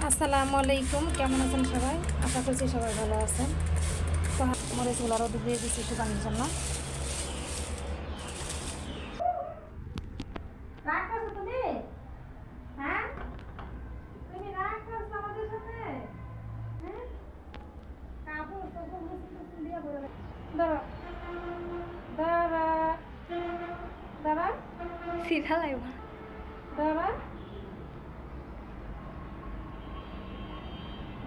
আসসালামু আলাইকুম, কেমন আছেন সবাই? আশা করছি সবাই ভালো আছেন। তো মরিচগুলো আরও ডুবিয়ে দিচ্ছি শুকানোর জন্য।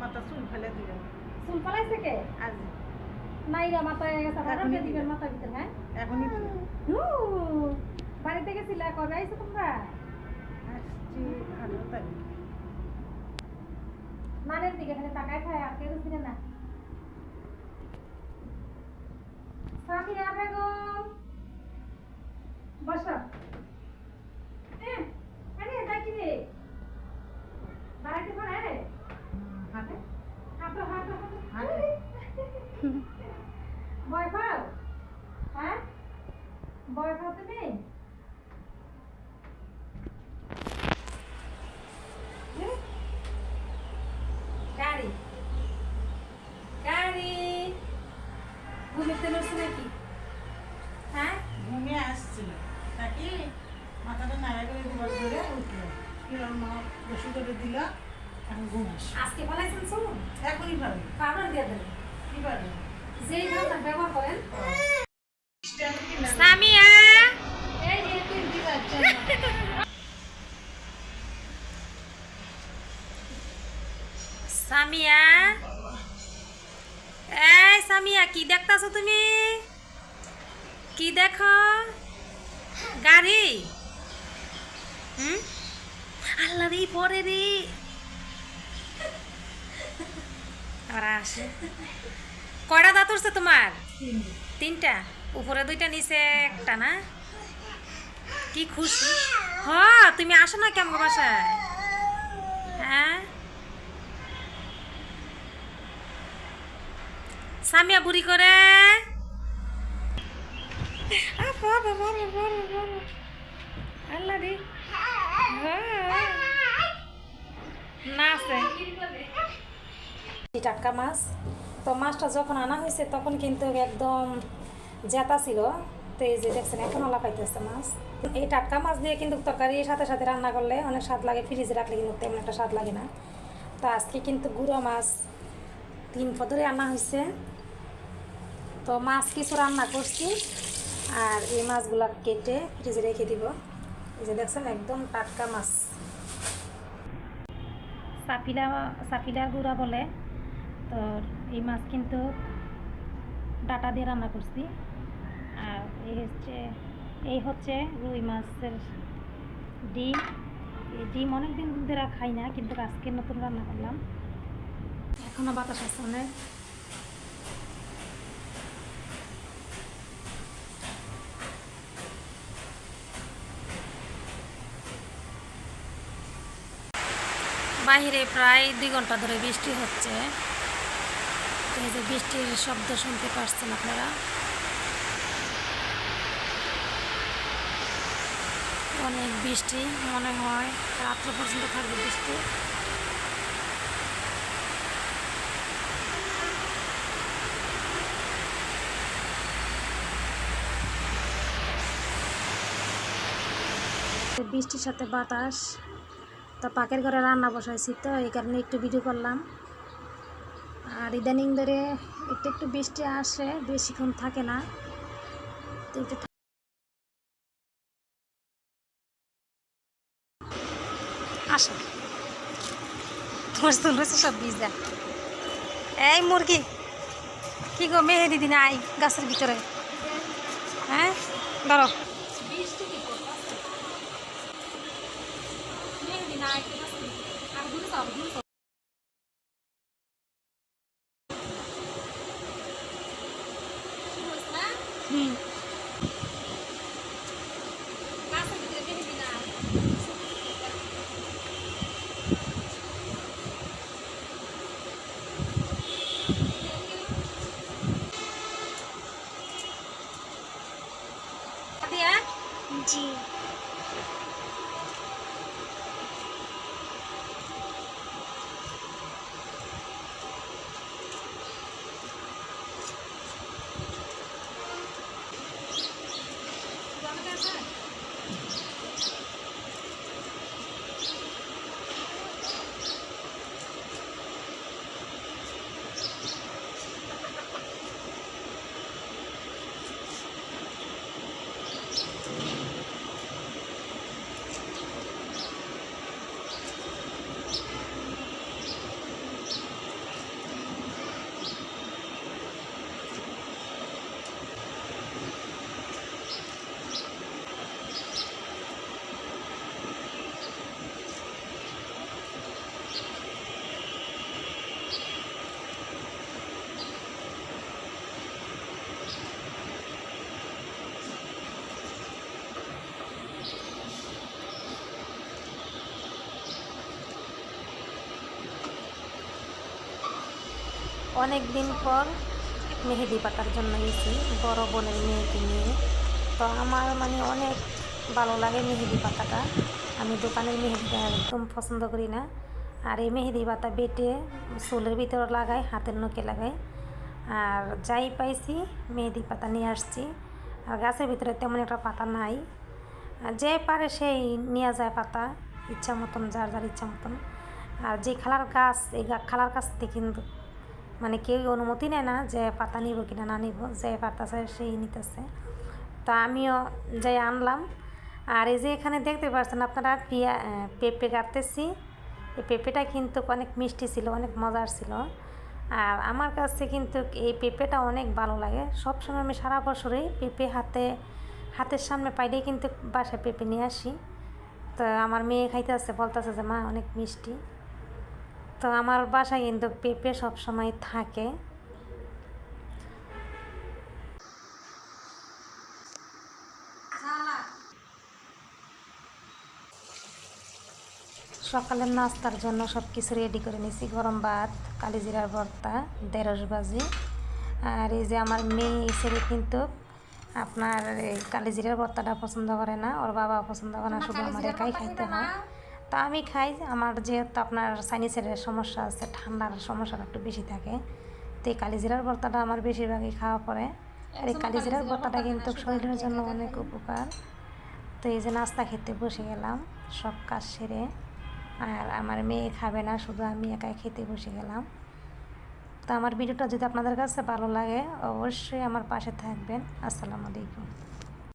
মাথা চুল ফেলে দিলেন চুল পালাইছে কে? আজ নাইরা মাথায় গেছে, এখনই দিবেন দিবেন। মাথার ভিতরে। হ্যাঁ, এখনই দিলেন। বাড়িতে গেছিলা, কবে আইছো তোমরা? আসছি 18 তারিখ। মানের দিকে এখানে তাকায় খায়, আর কেউ ছিল না। সামিয়া বেগম বসো। আরে দেখি রে, বাড়াইতে পারে? হাতে হাঁটো হাঁটো হাতে ভয় পাও? হ্যাঁ, ভয় পাও তুমি? গাড়ি গাড়ি ঘুমিতে নড়ছে নাকি? হ্যাঁ, ঘুমিয়ে আসছিল নাকি মাথাটা নাড়া করে দুবার ধরে উঠলো, কিরম মা বসে করে দিল, এখন ঘুম আসে। আজকে বলাইছেন শুনুন, এখনই পারবে পাউডার দিয়ে দেন। কি পারবে যেই ভাবনা ব্যবহার করেন। সামিয়া এই যে তুই দিবাচ্ছ সামিয়া এই সামিয়া কি দেখতাছো তুমি? কি দেখো? গাড়ি? আল্লাহ রে, পরে রে ওরা আসে। কয়টা দাঁত উঠছে তোমার? তিনটা, উপরে দুইটা নিচে একটা না? কি খুশি। হ, তুমি আসো না কেমন বাসায়? হ্যাঁ, সামিয়া বুড়ি করে আল্লাহ রে না আছে টাটকা মাছ। তো মাছটা যখন আনা হয়েছে তখন কিন্তু একদম জেতা ছিল। তো এই যে দেখছেন এখন আলা পাইতেছে মাছ। এই টাটকা মাছ দিয়ে কিন্তু তরকারির সাথে সাথে রান্না করলে অনেক স্বাদ লাগে, ফ্রিজে রাখলে কিন্তু তেমন একটা স্বাদ লাগে না। তো আজকে কিন্তু গুঁড়ো মাছ 3 পদরে আনা হয়েছে। তো মাছ কিছু রান্না করছি, আর এই মাছগুলা কেটে ফ্রিজে রেখে দিব। এই যে দেখছেন একদম টাটকা মাছ। সাপিলার গুঁড়া বলে। তো এই মাছ কিন্তু ডাটা দিয়ে রান্না করছি। আর এই হচ্ছে রুই মাছের ডিম। এই ডিম অনেক দিন ধরে খাই না, কিন্তু আজকে নতুন রান্না করলাম। এখনো বাতাস আছে অনেক। বাইরে প্রায় 2 ঘন্টা ধরে বৃষ্টি হচ্ছে। এই যে বৃষ্টির শব্দ শুনতে পাচ্ছেন আপনারা। অনেক বৃষ্টি, মনে হয় রাত্র পর্যন্ত থাকবে বৃষ্টি। বৃষ্টির সাথে বাতাস। তো পাকের ঘরে রান্না বসাইছি, তো এই কারণে একটু ভিডিও করলাম। আর ইদানিং ধরে একটু একটু বৃষ্টি আসে, বেশিক্ষণ থাকে না। তো একটু আসো, তোমার চুল হয়েছে সব ভিজা। এই মুরগি কি গো, মেহেদি দিন আই গাছের ভিতরে। হ্যাঁ, ধরো। হুম, জি। অনেক দিন পর মেহেদি পাতার জন্য গেছি বড় বোনের মেয়েকে নিয়ে। তো আমার মানে অনেক ভালো লাগে মেহেদি পাতাটা। আমি দোকানের মেহেদিটা একদম পছন্দ করি না। আর এই মেহেদি পাতা বেটে চুলের ভিতরে লাগাই, হাতের নখে লাগাই। আর যাই পাইছি মেহেদি পাতা নিয়ে আসছি। আর গাছের ভিতরে তেমন একটা পাতা নাই, আর যে পারে সেই নিয়ে যায় পাতা ইচ্ছা মতন, যার যার ইচ্ছা মতন। আর যে খালার গাছ, এই খালার কাছ থেকে কিন্তু মানে কেউ অনুমতি নেয় না যে পাতা নিব কিনা না নিব, যে পারতেছে সেই নিতেছে। তা আমিও যাই আনলাম। আর এই যে এখানে দেখতে পাচ্ছেন আপনারা পেঁপে কাটতেছি। এই পেঁপেটা কিন্তু অনেক মিষ্টি ছিল, অনেক মজার ছিল। আর আমার কাছে কিন্তু এই পেঁপেটা অনেক ভালো লাগে। সবসময় আমি সারা বছরই পেঁপে হাতের সামনে পাইলেই কিন্তু বাসায় পেঁপে নিয়ে আসি। তো আমার মেয়ে খাইতেছে, বলতেছে যে মা অনেক মিষ্টি। তো আমার বাসায় কিন্তু পেঁপে সবসময় থাকে। সকালের নাস্তার জন্য সব কিছু রেডি করে নিয়েছি। গরম ভাত, কালিজিরার ভর্তা, ঢেঁড়স ভাজি। আর এই যে আমার মেয়ে ছেলে কিন্তু আপনার এই কালিজিরার ভর্তাটা পছন্দ করে না, ওর বাবা পছন্দ করে না, শুধু আমার একাই খাইতে হয়। তা আমি খাই, আমার যেহেতু আপনার সাইনিসের সমস্যা আছে, ঠান্ডার সমস্যাটা একটু বেশি থাকে, তো এই কালিজিরার ভর্তাটা আমার বেশিরভাগই খাওয়া পড়ে। আর এই কালিজিরার ভর্তাটা কিন্তু শরীরের জন্য অনেক উপকার। তো এই যে নাস্তা খেতে বসে গেলাম সব কাজ সেরে। আর আমার মেয়ে খাবে না, শুধু আমি একাই খেতে বসে গেলাম। তো আমার ভিডিওটা যদি আপনাদের কাছে ভালো লাগে অবশ্যই আমার পাশে থাকবেন। আসসালামু আলাইকুম।